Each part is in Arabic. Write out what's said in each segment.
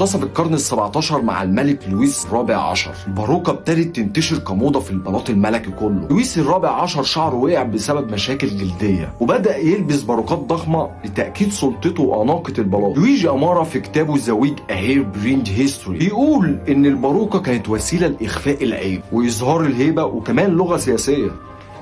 منتصف القرن ال17 مع الملك لويس الرابع عشر الباروكة ابتدت تنتشر كموضة في البلاط الملكي كله. لويس الرابع عشر شعره وقع بسبب مشاكل جلدية وبدأ يلبس باروكات ضخمة لتأكيد سلطته وأناقة البلاط. لويجي أمارا في كتابه ذا ويج A Hairbrained History بيقول إن الباروكة كانت وسيلة لإخفاء العيب وإظهار الهيبة وكمان لغة سياسية.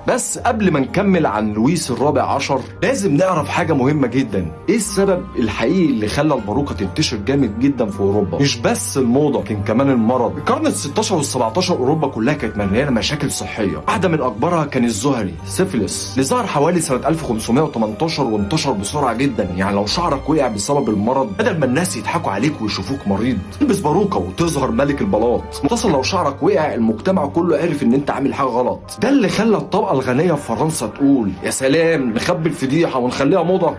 بس قبل ما نكمل عن لويس الرابع عشر لازم نعرف حاجة مهمة جدا، ايه السبب الحقيقي اللي خلى الباروكة تنتشر جامد جدا في اوروبا؟ مش بس الموضة، لكن كمان المرض. القرن ال16 وال17 اوروبا كلها كانت مليانة مشاكل صحية، واحدة من اكبرها كان الزهري سيفيلس اللي ظهر حوالي سنة 1518 وانتشر بسرعة جدا. يعني لو شعرك وقع بسبب المرض، بدل ما الناس يضحكوا عليك ويشوفوك مريض، تلبس باروكة وتظهر ملك البلاط. متصل لو شعرك وقع المجتمع كله عرف ان انت عامل حاجة غلط. ده اللي خلى الطبقة الغنية في فرنسا تقول يا سلام نخبي الفضيحة ونخليها موضة.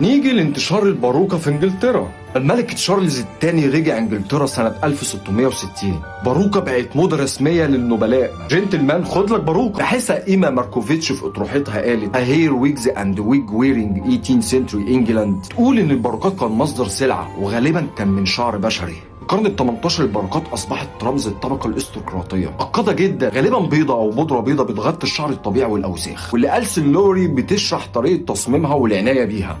نيجي لانتشار الباروكة في انجلترا. الملك تشارلز الثاني رجع انجلترا سنة 1660. باروكة بقت موضة رسمية للنبلاء. جنتلمان خد لك باروكة. باحثة إيما ماركوفيتش في أطروحتها قالت A hair wigs and wig wearing 18th century England تقول إن الباروكات كان مصدر سلعة وغالبا كان من شعر بشري. القرن ال18 الباروكات اصبحت رمز الطبقه الاستقراطيه، عقده جدا غالبا بيضه او بودره بيضه بتغطي الشعر الطبيعي والاوساخ، واللي ألسن لوري بتشرح طريقه تصميمها والعنايه بيها.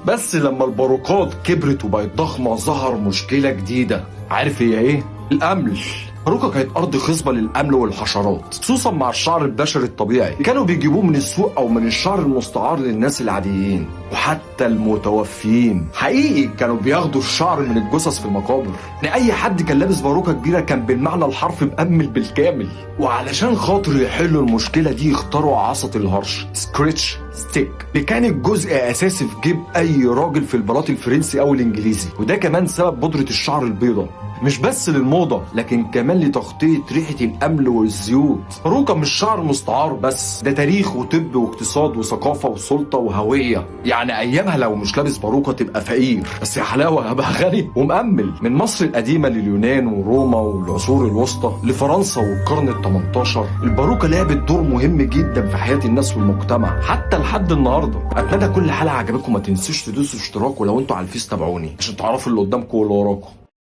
بس لما الباروكات كبرت وبقت ضخمه ظهر مشكله جديده. عارف هي ايه؟ الامل. الباروكة كانت أرض خصبة للأمل والحشرات، خصوصا مع الشعر البشري الطبيعي كانوا بيجيبوه من السوق أو من الشعر المستعار للناس العاديين وحتى المتوفيين. حقيقي كانوا بياخدوا الشعر من الجثث في المقابر. يعني أي حد كان لابس باروكة كبيرة كان بالمعنى الحرفي مأمل بالكامل. وعلشان خاطر يحلوا المشكلة دي اخترعوا عصا الهرش سكريتش ستيك اللي كانت جزء أساسي في جيب أي راجل في البلاط الفرنسي أو الإنجليزي. وده كمان سبب بودرة الشعر البيضاء، مش بس للموضة لكن كمان لتغطية ريحة الأمل والزيوت. باروكة مش شعر مستعار بس، ده تاريخ وطب واقتصاد وثقافة وسلطة وهوية. يعني أيامها لو مش لابس باروكة تبقى فقير، بس يا حلاوة هبقى غني ومأمل. من مصر القديمة لليونان وروما والعصور الوسطى لفرنسا والقرن ال18 الباروكة لعبت دور مهم جدا في حياة الناس والمجتمع حتى لحد النهاردة. أتمنى كل حلقة عجبتكم، ما تنسوش تدوسوا اشتراك، ولو انتوا على الفيس تابعوني عشان تعرفوا اللي قدامكم واللي وراكم.